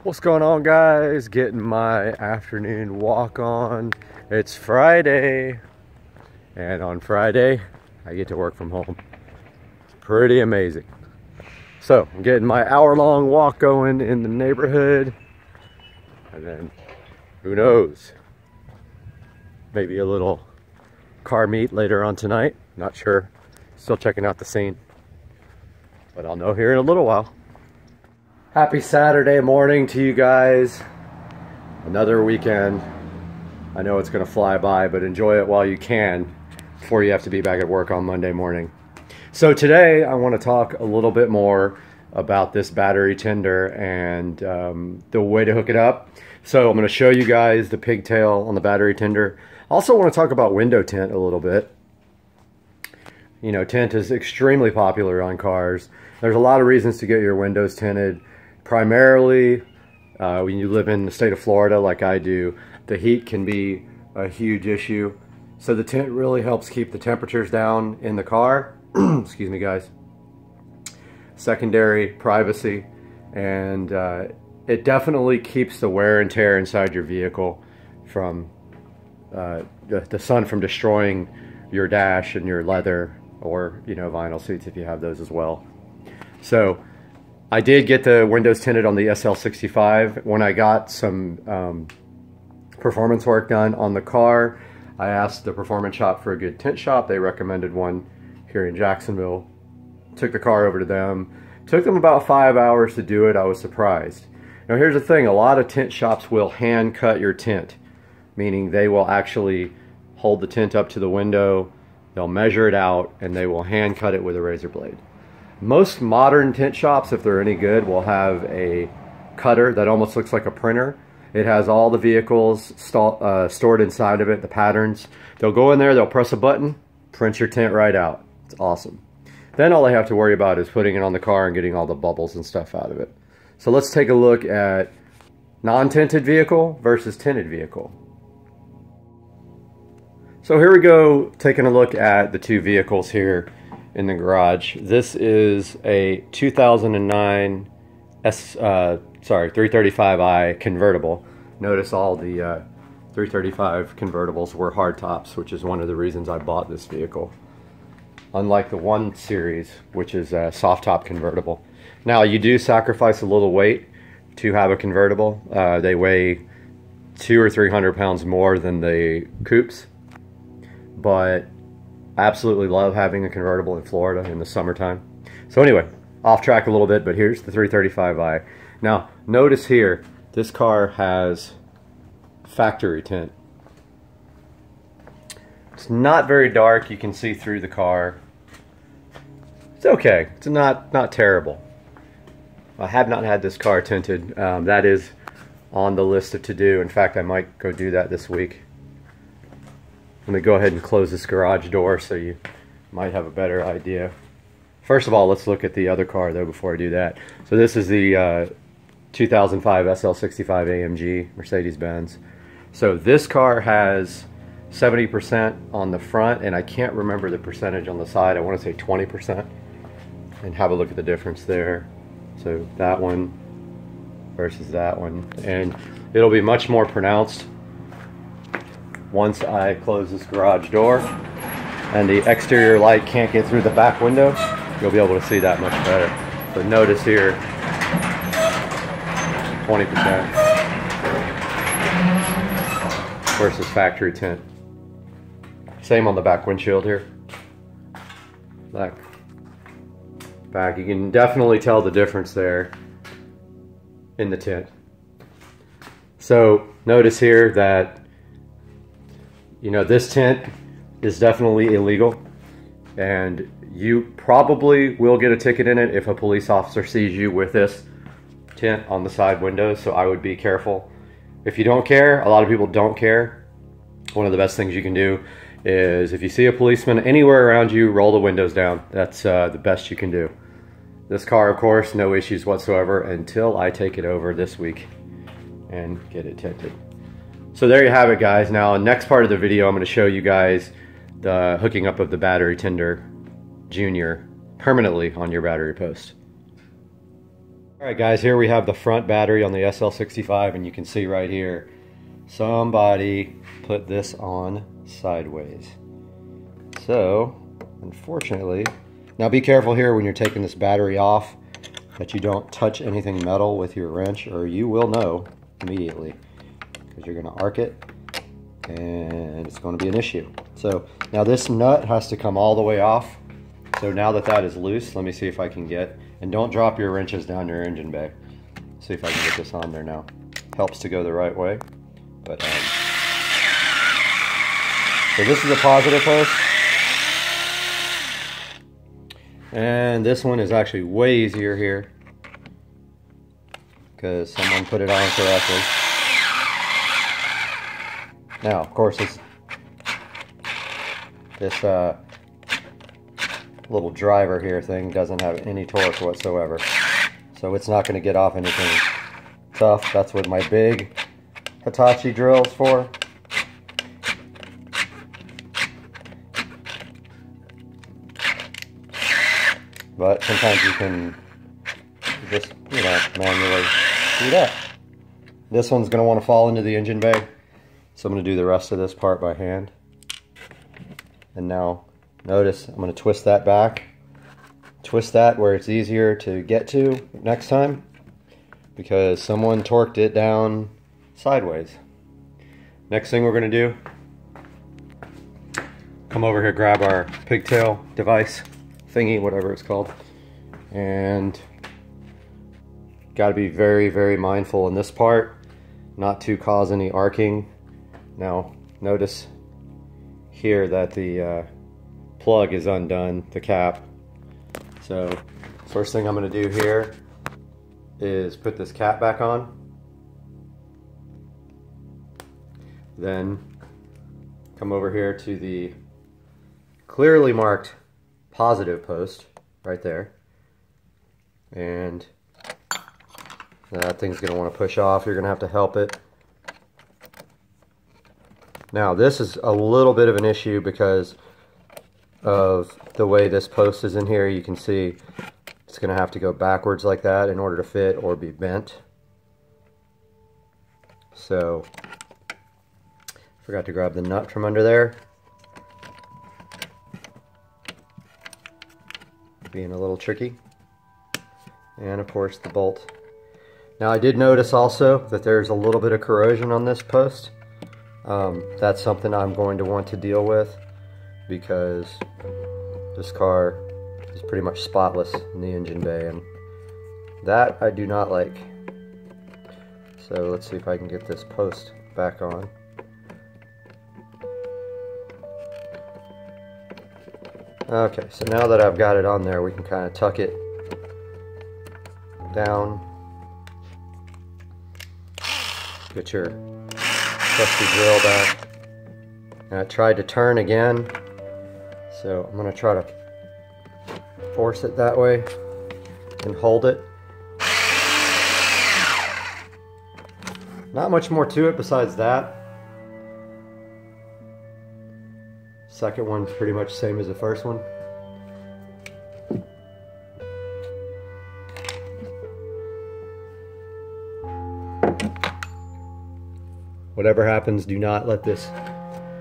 What's going on, guys? Getting my afternoon walk on. It's Friday, and on Friday I get to work from home. It's pretty amazing. So I'm getting my hour-long walk going in the neighborhood, and then who knows, maybe a little car meet later on tonight. Not sure, still checking out the scene, but I'll know here in a little while. Happy Saturday morning to you guys. Another weekend. I know it's gonna fly by, but enjoy it while you can before you have to be back at work on Monday morning. So today I want to talk a little bit more about this battery tender and the way to hook it up. So I'm going to show you guys the pigtail on the battery tender. I also want to talk about window tint a little bit. You know, tint is extremely popular on cars. There's a lot of reasons to get your windows tinted. Primarily, when you live in the state of Florida like I do, the heat can be a huge issue. So the tint really helps keep the temperatures down in the car. Excuse me, guys. Secondary, privacy, and it definitely keeps the wear and tear inside your vehicle from the sun from destroying your dash and your leather, or, you know, vinyl seats if you have those as well. So I did get the windows tinted on the SL65. When I got some performance work done on the car, I asked the performance shop for a good tint shop. They recommended one here in Jacksonville. Took the car over to them. Took them about 5 hours to do it. I was surprised. Now here's the thing, a lot of tint shops will hand cut your tint, meaning they will actually hold the tint up to the window, they'll measure it out, and they will hand cut it with a razor blade. Most modern tint shops, if they're any good, will have a cutter that almost looks like a printer. It has all the vehicles stored inside of it, the patterns. They'll go in there, they'll press a button, print your tint right out. It's awesome. Then all they have to worry about is putting it on the car and getting all the bubbles and stuff out of it. So let's take a look at non-tinted vehicle versus tinted vehicle. So here we go, taking a look at the two vehicles here in the garage. This is a 2009 335i convertible. Notice all the 335 convertibles were hardtops, which is one of the reasons I bought this vehicle. Unlike the 1 Series, which is a soft top convertible. Now you do sacrifice a little weight to have a convertible. They weigh 200 or 300 pounds more than the coupes, but I absolutely love having a convertible in Florida in the summertime. So anyway, off track a little bit, but here's the 335i. Now, notice here, this car has factory tint. It's not very dark, you can see through the car. It's okay, it's not terrible. I have not had this car tinted. That is on the list of to do. In fact, I might go do that this week. Let me go ahead and close this garage door so you might have a better idea. First of all, let's look at the other car though before I do that. So this is the 2005 SL65 AMG Mercedes-Benz. So this car has 70% on the front, and I can't remember the percentage on the side. I want to say 20%. And have a look at the difference there. So that one versus that one. And it'll be much more pronounced once I close this garage door and the exterior light can't get through the back window. You'll be able to see that much better. But notice here, 20% versus factory tint. Same on the back windshield here. Back, you can definitely tell the difference there in the tint. So notice here that, you know, this tint is definitely illegal, and you probably will get a ticket in it if a police officer sees you with this tint on the side windows, so I would be careful. If you don't care, a lot of people don't care, one of the best things you can do is if you see a policeman anywhere around you, roll the windows down. That's the best you can do. This car, of course, no issues whatsoever until I take it over this week and get it tinted. So there you have it, guys. Now, in the next part of the video, I'm going to show you guys the hooking up of the battery tender junior permanently on your battery post. Alright guys, here we have the front battery on the SL65, and you can see right here, somebody put this on sideways. So, unfortunately, now be careful here when you're taking this battery off that you don't touch anything metal with your wrench, or you will know immediately, because you're going to arc it and it's going to be an issue. So now this nut has to come all the way off. So now that that is loose, let me see if I can get, and don't drop your wrenches down your engine bay. See if I can get this on there now. Helps to go the right way. But so this is a positive post. And this one is actually way easier here because someone put it on correctly. Now, of course, this little driver here thing doesn't have any torque whatsoever, so it's not going to get off anything tough. That's what my big Hitachi drill is for. But sometimes you can just, manually do that. This one's going to want to fall into the engine bay, so I'm going to do the rest of this part by hand. And now, notice I'm going to twist that back. Twist that where it's easier to get to next time, because someone torqued it down sideways. Next thing we're going to do, come over here, grab our pigtail device thingy, whatever it's called, and got to be very, very mindful in this part not to cause any arcing. Now notice here that the plug is undone, the cap. So first thing I'm going to do here is put this cap back on, then come over here to the clearly marked positive post right there, and that thing's going to want to push off. You're going to have to help it. Now this is a little bit of an issue because of the way this post is in here. You can see it's going to have to go backwards like that in order to fit or be bent. So forgot to grab the nut from under there. Being a little tricky. And of course the bolt. Now I did notice also that there's a little bit of corrosion on this post. That's something I'm going to want to deal with, because this car is pretty much spotless in the engine bay, and that I do not like. So let's see if I can get this post back on. Okay, so now that I've got it on there, we can kind of tuck it down. Get your trusty drill back. And I tried to turn again, so I'm going to try to force it that way and hold it. Not much more to it besides that. Second one's pretty much the same as the first one. Whatever happens, do not let this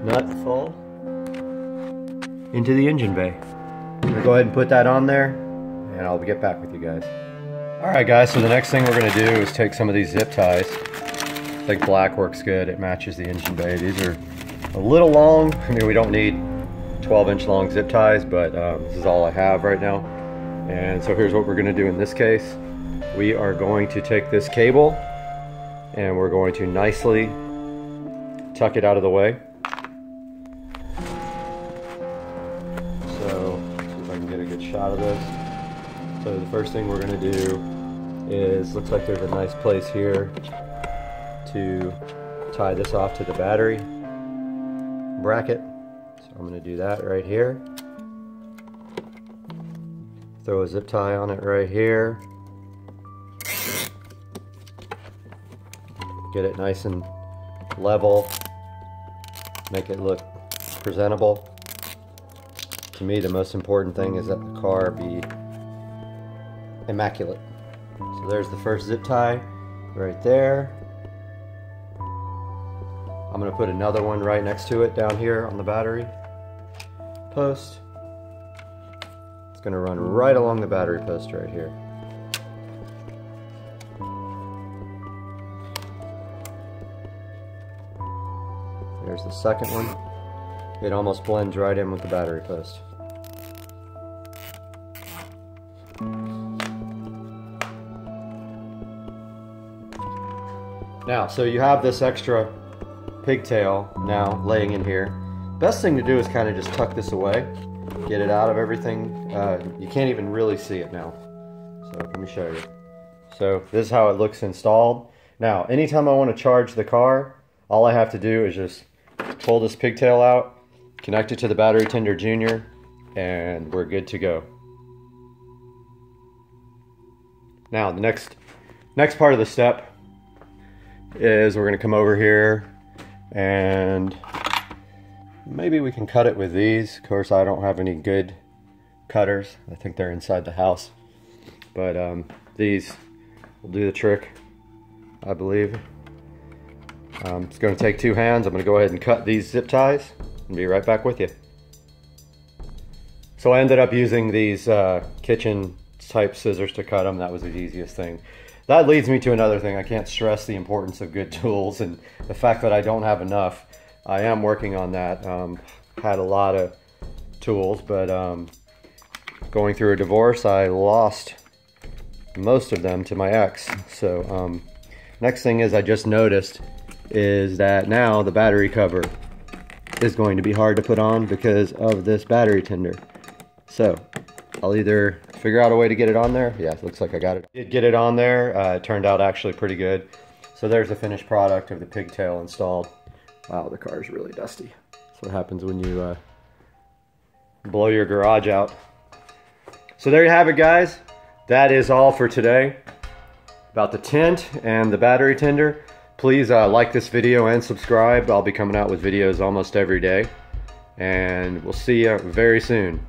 nut fall into the engine bay. I'm going to go ahead and put that on there, and I'll get back with you guys. Alright guys, so the next thing we're going to do is take some of these zip ties. I think black works good. It matches the engine bay. These are a little long. I mean, we don't need 12-inch long zip ties, but this is all I have right now. And so here's what we're going to do in this case. We are going to take this cable and we're going to nicely tuck it out of the way. So, see if I can get a good shot of this. So the first thing we're going to do is, looks like there's a nice place here to tie this off to the battery bracket. So I'm going to do that right here. Throw a zip tie on it right here. Get it nice and level. Make it look presentable. To me, the most important thing is that the car be immaculate. So So there's the first zip tie right there. I'm going to put another one right next to it down here on the battery post. It's going to run right along the battery post right here. There's the second one. It almost blends right in with the battery post. Now, so you have this extra pigtail now laying in here. Best thing to do is kind of just tuck this away, get it out of everything. You can't even really see it now. So let me show you. So this is how it looks installed. Now, anytime I want to charge the car, all I have to do is just pull this pigtail out, connect it to the battery tender junior, and we're good to go. Now, the next part of the step is we're going to come over here and maybe we can cut it with these. Of course, I don't have any good cutters. I think they're inside the house. But these will do the trick, I believe. It's going to take two hands. I'm going to go ahead and cut these zip ties and be right back with you. So I ended up using these kitchen type scissors to cut them. That was the easiest thing. That leads me to another thing. I can't stress the importance of good tools and the fact that I don't have enough. I am working on that. Had a lot of tools, but going through a divorce, I lost most of them to my ex. So next thing is I just noticed is that now the battery cover is going to be hard to put on because of this battery tender. So I'll either figure out a way to get it on there. Yeah, it looks like I got it. Did get it on there. It turned out actually pretty good. So there's the finished product of the pigtail installed. Wow, the car is really dusty. That's what happens when you blow your garage out. So there you have it, guys. That is all for today about the tint and the battery tender. Please like this video and subscribe. I'll be coming out with videos almost every day. And we'll see you very soon.